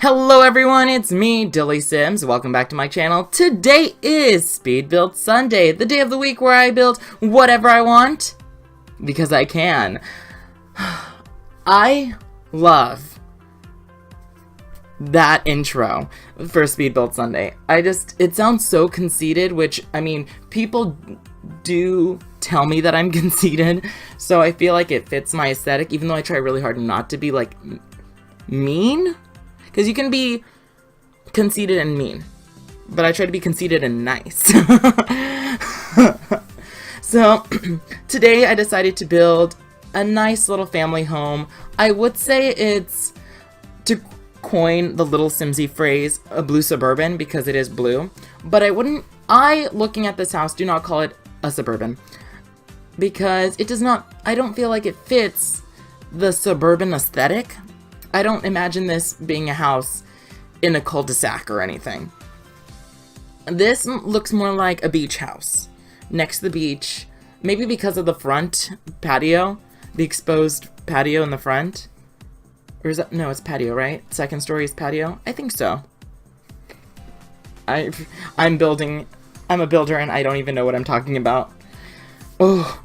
Hello everyone, it's me, DillysSims. Welcome back to my channel. Today is Speed Build Sunday, the day of the week where I build whatever I want, because I can. I love that intro for Speed Build Sunday. It sounds so conceited, which, I mean, people do tell me that I'm conceited, so I feel like it fits my aesthetic, even though I try really hard not to be, like, mean. Because you can be conceited and mean, but I try to be conceited and nice. So, today I decided to build a nice little family home. I would say it's, to coin the little Simsy phrase, a blue suburban, because it is blue. But looking at this house, do not call it a suburban. Because it does not, I don't feel like it fits the suburban aesthetic. I don't imagine this being a house in a cul-de-sac or anything. This looks more like a beach house next to the beach, maybe because of the front patio, the exposed patio in the front. Or is that, no, it's patio, right? Second story is patio? I think so. I'm a builder and I don't even know what I'm talking about. Oh,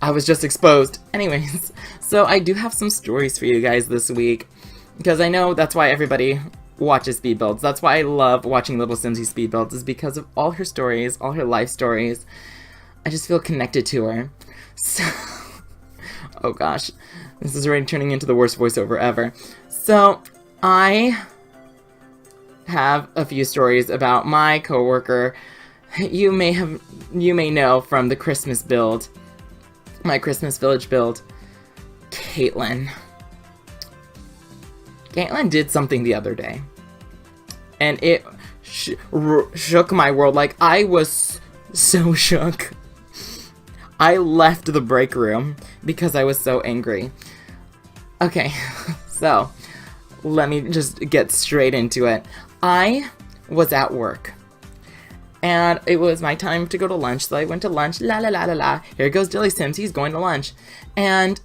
I was just exposed. Anyways, so I do have some stories for you guys this week, because I know that's why everybody watches speed builds. That's why I love watching little Simsy speed builds, is because of all her stories, all her life stories. I just feel connected to her. So, oh gosh, this is already turning into the worst voiceover ever. So, I have a few stories about my coworker. You may know from the Christmas build, my Christmas village build, KAITLYN. KAITLYN did something the other day, and it shook my world. Like, I was so shook. I left the break room because I was so angry. Okay, so let me just get straight into it. I was at work, and it was my time to go to lunch, so I went to lunch. La la la la la. Here goes DillysSims, he's going to lunch. And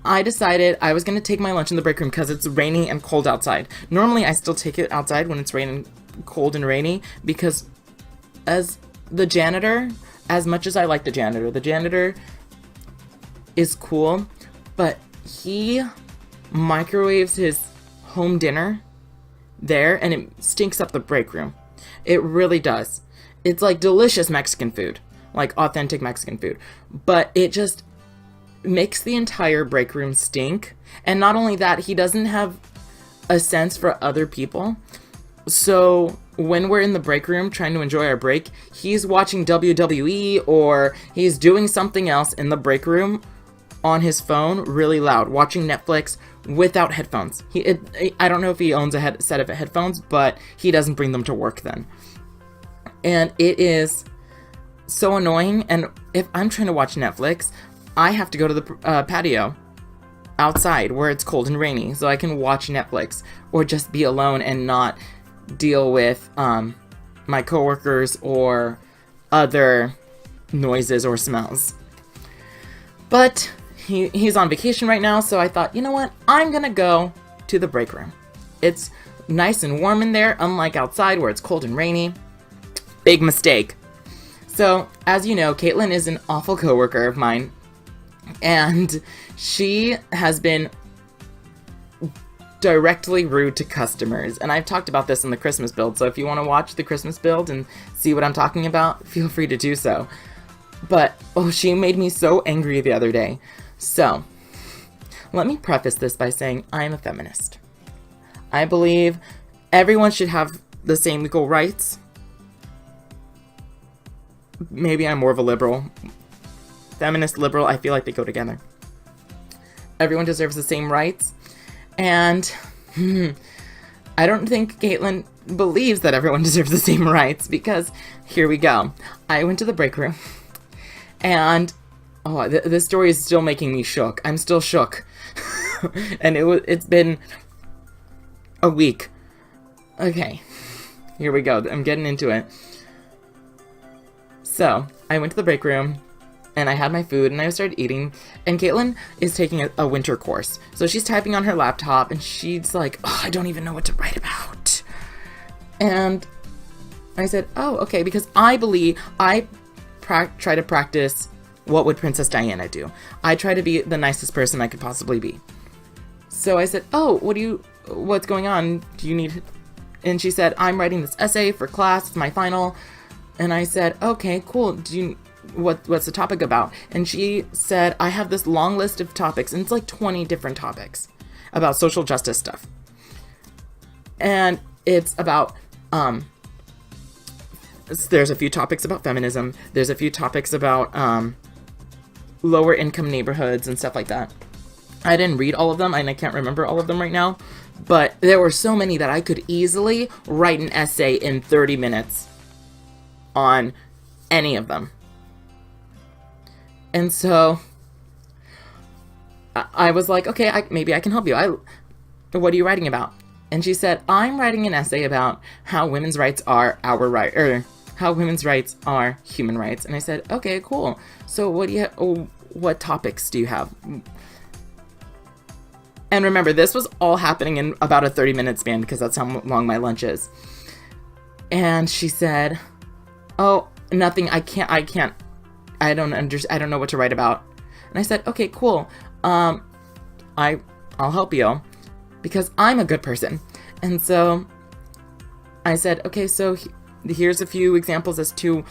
I decided I was going to take my lunch in the break room because it's rainy and cold outside. Normally, I still take it outside when it's raining, cold and rainy, because as the janitor, as much as I like the janitor is cool, but he microwaves his home dinner there, and it stinks up the break room. It really does. It's like delicious Mexican food, like authentic Mexican food, but it just makes the entire break room stink. And not only that, he doesn't have a sense for other people. So when we're in the break room trying to enjoy our break, he's watching WWE or he's doing something else in the break room on his phone really loud, watching Netflix without headphones. I don't know if he owns a set of headphones, but he doesn't bring them to work then. And it is so annoying. And if I'm trying to watch Netflix, I have to go to the patio outside where it's cold and rainy so I can watch Netflix, or just be alone and not deal with my coworkers or other noises or smells. But he's on vacation right now, so I thought, you know what? I'm gonna go to the break room. It's nice and warm in there, unlike outside where it's cold and rainy. Big mistake. So, as you know, KAITLYN is an awful coworker of mine, and she has been directly rude to customers. And I've talked about this in the Christmas build, so if you want to watch the Christmas build and see what I'm talking about, feel free to do so. But, oh, she made me so angry the other day. So, let me preface this by saying I'm a feminist. I believe everyone should have the same equal rights. Maybe I'm more of a liberal. Feminist, liberal, I feel like they go together. Everyone deserves the same rights. And I don't think KAITLYN believes that everyone deserves the same rights, because here we go. I went to the break room, and this story is still making me shook. I'm still shook. And it's been a week. Okay, here we go. I'm getting into it. So, I went to the break room, and I had my food, and I started eating, and KAITLYN is taking a winter course. So she's typing on her laptop, and she's like, oh, I don't even know what to write about. And I said, oh, okay, because I believe I try to practice what would Princess Diana do. I try to be the nicest person I could possibly be. So I said, oh, what's going on? Do you need... And she said, I'm writing this essay for class, it's my final. And I said, okay, cool. What's the topic about? And she said, I have this long list of topics, and it's like 20 different topics about social justice stuff. And it's about, there's a few topics about feminism. There's a few topics about lower income neighborhoods and stuff like that. I didn't read all of them, and I can't remember all of them right now. But there were so many that I could easily write an essay in 30 minutes on any of them. And so I was like, okay, maybe I can help you. What are you writing about? And she said, I'm writing an essay about how women's rights are how women's rights are human rights. And I said, okay, cool. So what topics do you have? And remember, this was all happening in about a 30-minute span because that's how long my lunch is. And she said, oh, nothing. I don't know what to write about. And I said, okay, cool. I'll help you because I'm a good person. And so I said, okay, so here's a few examples as to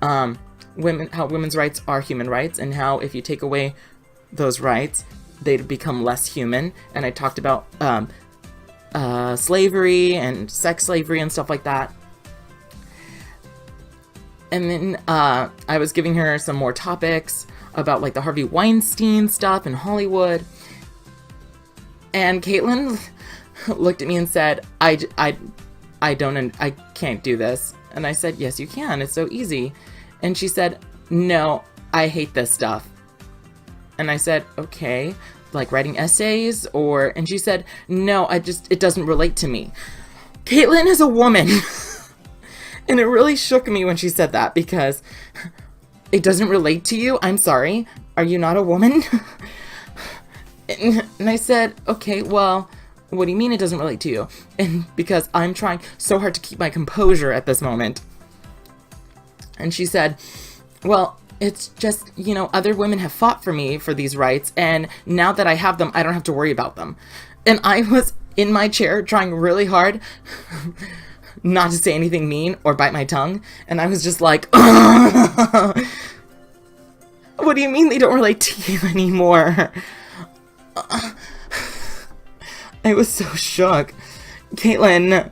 how women's rights are human rights, and how if you take away those rights, they'd become less human. And I talked about slavery and sex slavery and stuff like that. And then I was giving her some more topics about like the Harvey Weinstein stuff in Hollywood. And KAITLYN looked at me and said, I can't do this. And I said, yes, you can. It's so easy. And she said, no, I hate this stuff. And I said, okay, like writing essays and she said, no, it doesn't relate to me. KAITLYN is a woman. And it really shook me when she said that, because it doesn't relate to you? I'm sorry. Are you not a woman? And I said, okay, well, what do you mean it doesn't relate to you? And because I'm trying so hard to keep my composure at this moment. And she said, well, it's just, other women have fought for me for these rights, and now that I have them, I don't have to worry about them. And I was in my chair trying really hard not to say anything mean or bite my tongue, and I was just like, what do you mean they don't relate to you anymore? I was so shook. KAITLYN,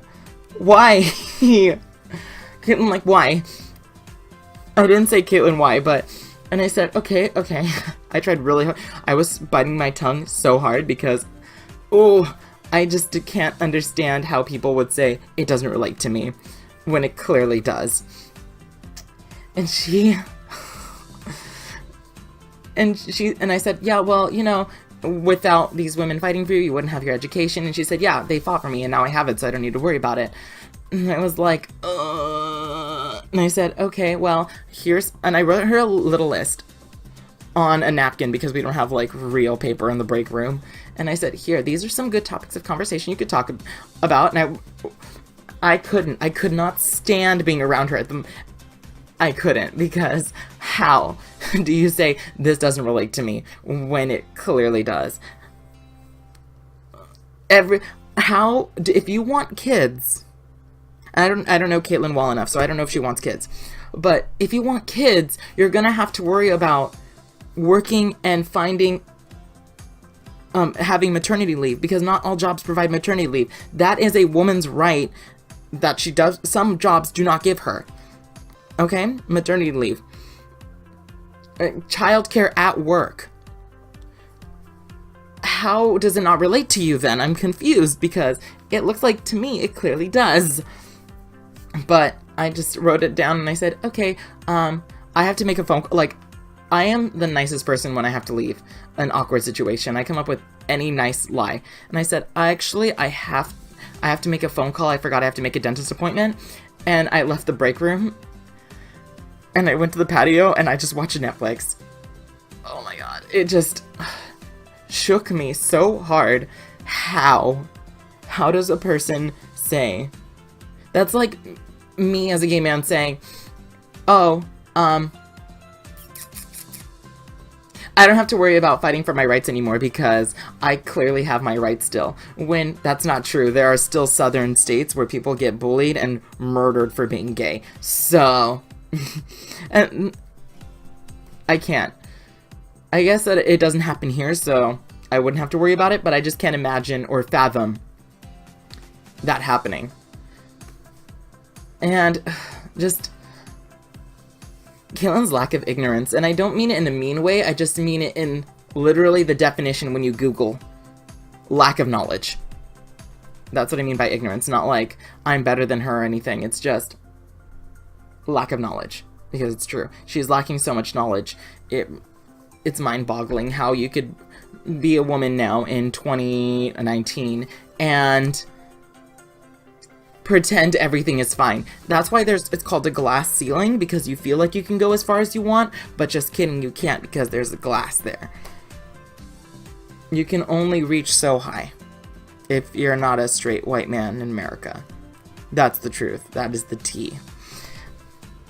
why? KAITLYN, like, why? I didn't say KAITLYN, why, and I said, okay. I tried really hard. I was biting my tongue so hard because, I just can't understand how people would say it doesn't relate to me when it clearly does. And I said, yeah, well, without these women fighting for you, you wouldn't have your education. And she said, yeah, they fought for me, and now I have it, so I don't need to worry about it. And I was like, And I said, okay, well, and I wrote her a little list on a napkin because we don't have like real paper in the break room. And I said, here, these are some good topics of conversation you could talk about. And I could not stand being around her I couldn't, because how do you say this doesn't relate to me when it clearly does? If you want kids, I don't know KAITLYN well enough, so I don't know if she wants kids. But if you want kids, you're gonna have to worry about working and having maternity leave, because not all jobs provide maternity leave. That is a woman's right that some jobs do not give her. Okay? Maternity leave. Childcare at work. How does it not relate to you then? I'm confused, because it looks like to me it clearly does. But I just wrote it down and I said, okay, I have to make a phone call. Like, I am the nicest person when I have to leave an awkward situation. I come up with any nice lie. And I said, I have to make a phone call. I forgot I have to make a dentist appointment. And I left the break room and I went to the patio and I just watched Netflix. it just shook me so hard. How does a person say, that's like me as a gay man saying, oh, I don't have to worry about fighting for my rights anymore because I clearly have my rights still. When that's not true. There are still southern states where people get bullied and murdered for being gay. So, and I can't. I guess that it doesn't happen here, so I wouldn't have to worry about it, but I just can't imagine or fathom that happening. And just KAITLYN's lack of ignorance, and I don't mean it in a mean way, I just mean it in literally the definition when you Google lack of knowledge. That's what I mean by ignorance, not like I'm better than her or anything. It's just lack of knowledge, because it's true. She's lacking so much knowledge. It's mind-boggling how you could be a woman now in 2019 and pretend everything is fine. That's why it's called a glass ceiling, because you feel like you can go as far as you want, but just kidding, you can't, because there's a glass there. You can only reach so high if you're not a straight white man in America. That's the truth. That is the tea.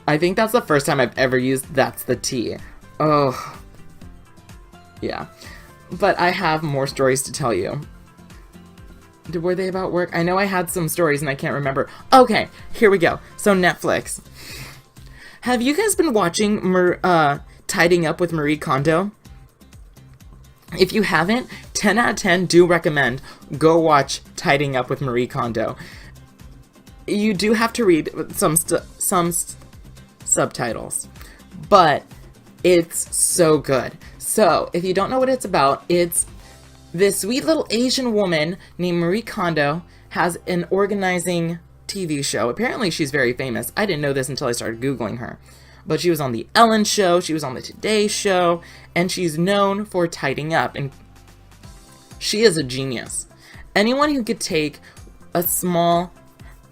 I think that's the first time I've ever used that's the tea. Oh. Yeah. But I have more stories to tell you. Were they about work? I know I had some stories and I can't remember. Okay, here we go. So Netflix. Have you guys been watching Tidying Up with Marie Kondo? If you haven't, 10 out of 10 do recommend go watch Tidying Up with Marie Kondo. You do have to read some subtitles, but it's so good. So, if you don't know what it's about, it's this sweet little Asian woman named Marie Kondo has an organizing TV show. Apparently she's very famous. I didn't know this until I started Googling her. But she was on the Ellen Show, she was on the Today Show, and she's known for tidying up. And she is a genius. Anyone who could take a small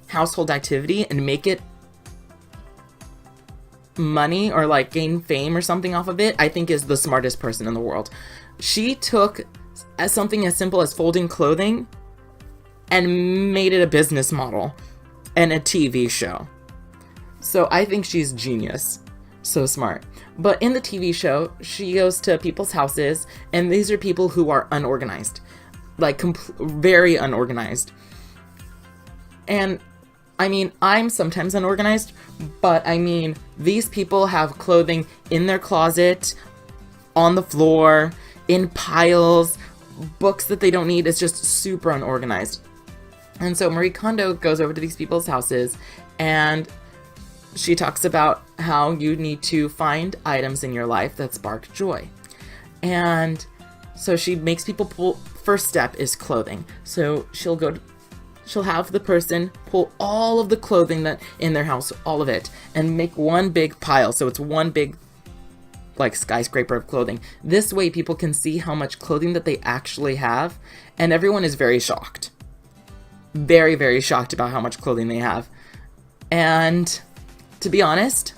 household activity and make it money or like gain fame or something off of it, I think is the smartest person in the world. She took as something as simple as folding clothing and made it a business model and a TV show. So I think she's genius. So smart. But in the TV show, she goes to people's houses, and these are people who are unorganized. Like, very unorganized. And, I mean, I'm sometimes unorganized, but I mean, these people have clothing in their closet, on the floor, in piles, books that they don't need. It's just super unorganized. And so Marie Kondo goes over to these people's houses, and she talks about how you need to find items in your life that spark joy. And so she makes people pull, first step is clothing. So she'll have the person pull all of the clothing that in their house, all of it, and make one big pile. So it's one big like skyscraper of clothing. This way people can see how much clothing that they actually have, and everyone is very shocked. Very, very shocked about how much clothing they have. And to be honest,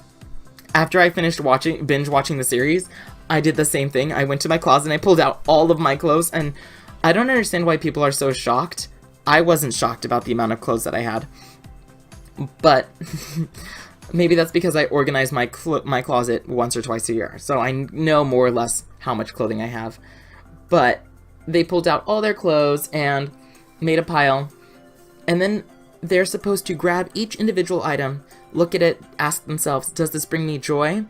after I finished binge watching the series, I did the same thing. I went to my closet and I pulled out all of my clothes, and I don't understand why people are so shocked. I wasn't shocked about the amount of clothes that I had. But maybe that's because I organize my closet once or twice a year. So I know more or less how much clothing I have. But they pulled out all their clothes and made a pile. And then they're supposed to grab each individual item, look at it, ask themselves, does this bring me joy?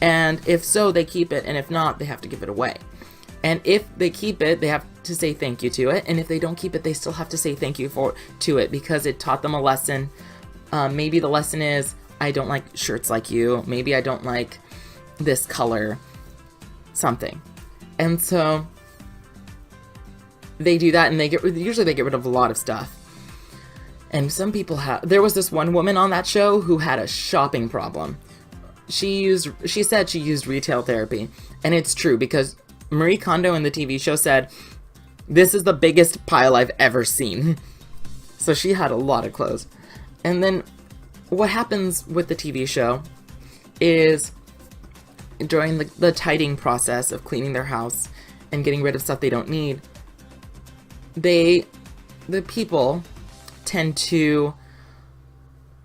And if so, they keep it. And if not, they have to give it away. And if they keep it, they have to say thank you to it. And if they don't keep it, they still have to say thank you to it because it taught them a lesson. Maybe the lesson is, I don't like shirts like you. Maybe I don't like this color. Something. And so they do that, and usually they get rid of a lot of stuff. And some people there was this one woman on that show who had a shopping problem. She said she used retail therapy. And it's true, because Marie Kondo in the TV show said, this is the biggest pile I've ever seen. So she had a lot of clothes. And then what happens with the TV show is during the tidying process of cleaning their house and getting rid of stuff they don't need, the people tend to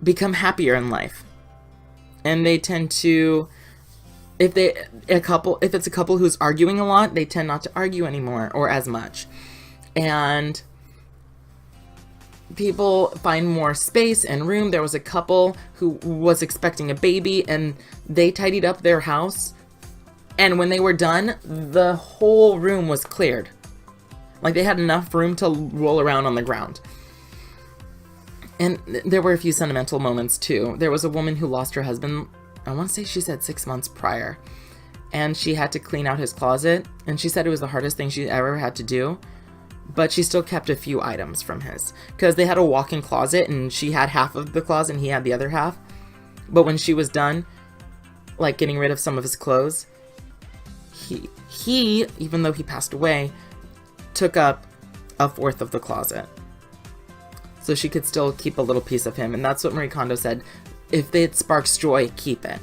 become happier in life. And they tend to, if it's a couple who's arguing a lot, they tend not to argue anymore or as much. And people find more space and room. There was a couple who was expecting a baby, and they tidied up their house. And when they were done, the whole room was cleared. Like, they had enough room to roll around on the ground. And there were a few sentimental moments too. There was a woman who lost her husband, I want to say she said 6 months prior. And she had to clean out his closet. And she said it was the hardest thing she ever had to do. But she still kept a few items from his. Because they had a walk-in closet, and she had half of the closet and he had the other half. But when she was done, like, getting rid of some of his clothes, he, even though he passed away, took up a fourth of the closet. So she could still keep a little piece of him. And that's what Marie Kondo said. If it sparks joy, keep it.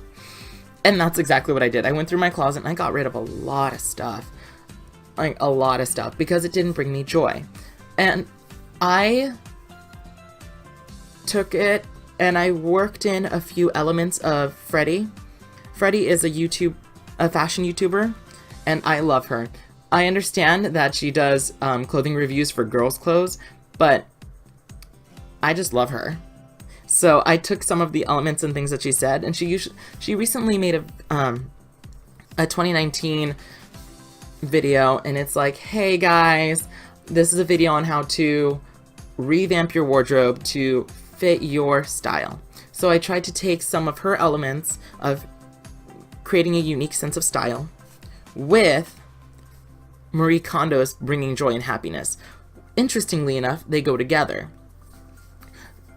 And that's exactly what I did. I went through my closet and I got rid of a lot of stuff. Like, a lot of stuff. Because it didn't bring me joy. And I took it and I worked in a few elements of Freddie. Freddie is a fashion YouTuber. And I love her. I understand that she does clothing reviews for girls' clothes. But I just love her. So I took some of the elements and things that she said, and she recently made a 2019 video, and it's like, hey guys, this is a video on how to revamp your wardrobe to fit your style. So I tried to take some of her elements of creating a unique sense of style with Marie Kondo's bringing joy and happiness. Interestingly enough, they go together.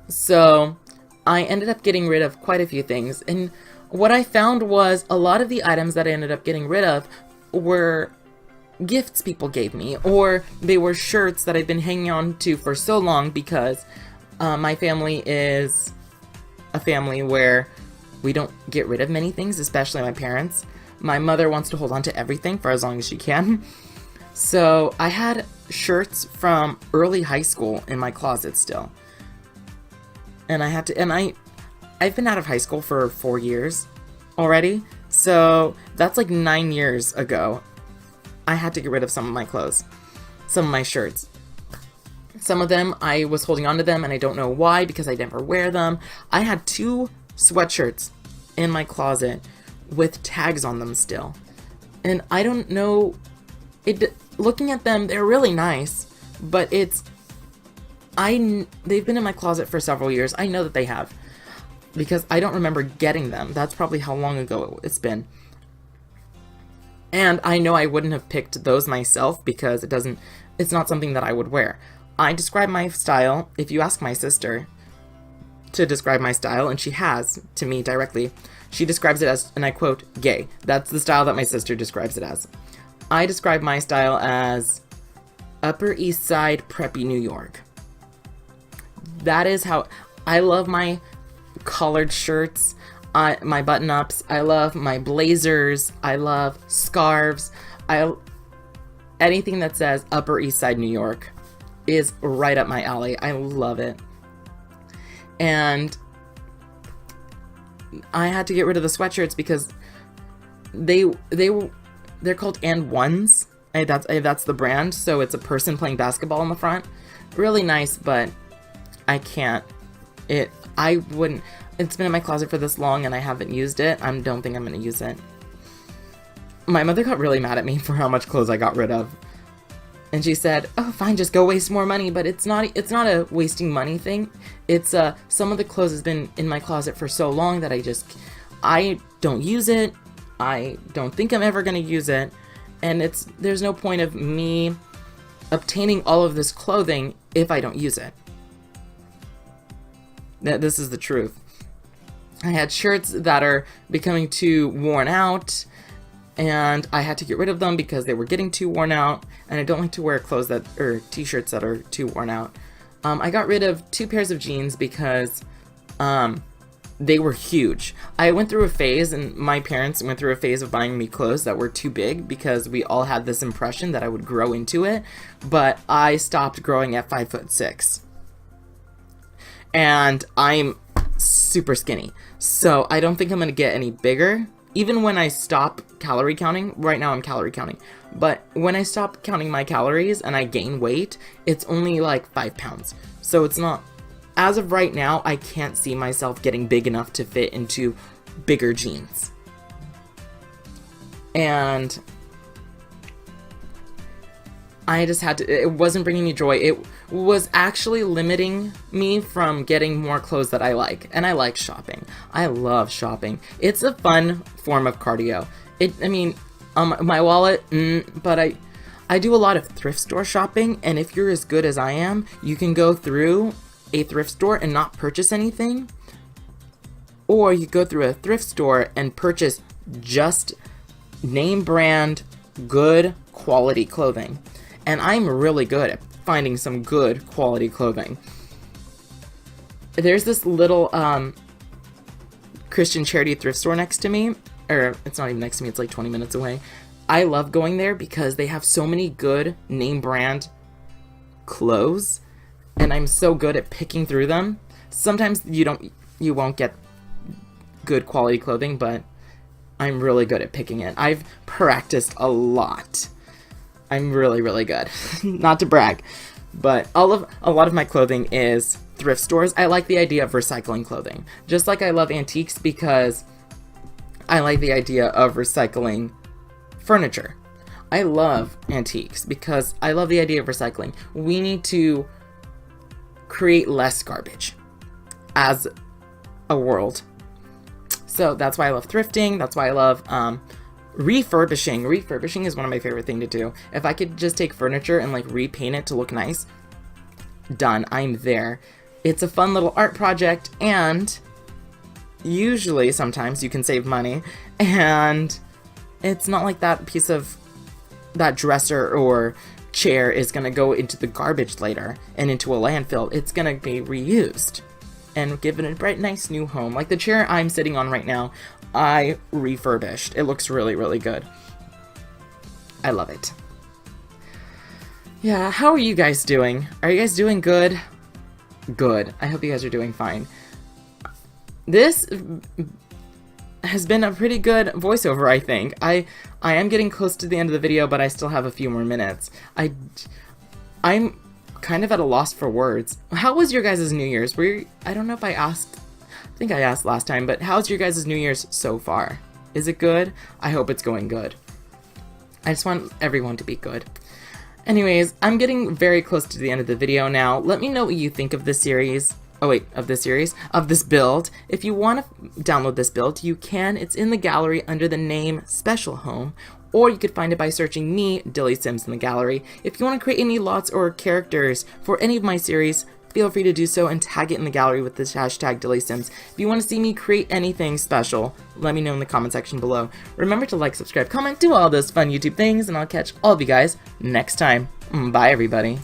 So I ended up getting rid of quite a few things. And what I found was a lot of the items that I ended up getting rid of were gifts people gave me, or they were shirts that I've been hanging on to for so long because my family is a family where we don't get rid of many things, especially my parents. My mother wants to hold on to everything for as long as she can. So I had shirts from early high school in my closet still. And I've been out of high school for 4 years already. So that's like 9 years ago. I had to get rid of some of my clothes, some of my shirts. Some of them, I was holding on to them and I don't know why, because I never wear them. I had 2 sweatshirts in my closet with tags on them still. And I don't know, looking at them, they're really nice, but they've been in my closet for several years. I know that they have, because I don't remember getting them. That's probably how long ago it's been. And I know I wouldn't have picked those myself because it's not something that I would wear. I describe my style, if you ask my sister to describe my style, and she has to me directly, she describes it as, and I quote, gay. That's the style that my sister describes it as. I describe my style as Upper East Side preppy New York. That is how I love my collared shirts, my button-ups. I love my blazers. I love scarves. Anything that says Upper East Side New York is right up my alley. I love it. And I had to get rid of the sweatshirts because they're called And Ones. That's the brand. So it's a person playing basketball on the front. Really nice, but I can't. I wouldn't. It's been in my closet for this long and I haven't used it. I don't think I'm going to use it. My mother got really mad at me for how much clothes I got rid of. And she said, oh, fine, just go waste more money. But it's not a wasting money thing. It's some of the clothes has been in my closet for so long that I don't use it. I don't think I'm ever going to use it. And there's no point of me obtaining all of this clothing if I don't use it. This is the truth. I had shirts that are becoming too worn out, and I had to get rid of them because they were getting too worn out, and I don't like to wear clothes or t-shirts that are too worn out. I got rid of 2 pairs of jeans because they were huge. I went through a phase, and my parents went through a phase of buying me clothes that were too big because we all had this impression that I would grow into it, but I stopped growing at 5'6". And I'm super skinny, so I don't think I'm gonna get any bigger. Even when I stop calorie counting, right now I'm calorie counting, but when I stop counting my calories and I gain weight, it's only like 5 pounds. So it's not, as of right now, I can't see myself getting big enough to fit into bigger jeans. And I just had to, it wasn't bringing me joy. It was actually limiting me from getting more clothes that I like. And I like shopping. I love shopping. It's a fun form of cardio. My wallet, but I do a lot of thrift store shopping. And if you're as good as I am, you can go through a thrift store and not purchase anything. Or you go through a thrift store and purchase just name brand, good quality clothing. And I'm really good at finding some good quality clothing. There's this little Christian charity thrift store next to me. Or it's not even next to me, it's like 20 minutes away. I love going there because they have so many good name brand clothes. And I'm so good at picking through them. Sometimes you won't get good quality clothing, but I'm really good at picking it. I've practiced a lot. I'm really, really good. Not to brag, but a lot of my clothing is thrift stores. I like the idea of recycling clothing. Just like I love antiques because I like the idea of recycling furniture. I love antiques because I love the idea of recycling. We need to create less garbage as a world. So that's why I love thrifting. That's why I love refurbishing. Refurbishing is one of my favorite things to do. If I could just take furniture and like repaint it to look nice, done. I'm there. It's a fun little art project, and usually sometimes you can save money, and it's not like that piece of that dresser or chair is gonna go into the garbage later and into a landfill. It's gonna be reused and given a bright, nice new home. Like the chair I'm sitting on right now, I refurbished. It looks really, really good. I love it. Yeah, how are you guys doing? Are you guys doing good? Good. I hope you guys are doing fine. This has been a pretty good voiceover, I think. I am getting close to the end of the video, but I still have a few more minutes. I'm kind of at a loss for words. How was your guys' New Year's? I don't know if I asked. I think I asked last time, but how's your guys' New Year's so far? Is it good? I hope it's going good. I just want everyone to be good. Anyways, I'm getting very close to the end of the video now. Let me know what you think of this series. Of this build. If you want to download this build, you can. It's in the gallery under the name Special Home, or you could find it by searching me, DillysSims, in the gallery. If you want to create any lots or characters for any of my series, feel free to do so and tag it in the gallery with this hashtag DillysSims. If you want to see me create anything special, let me know in the comment section below. Remember to like, subscribe, comment, do all those fun YouTube things, and I'll catch all of you guys next time. Bye, everybody.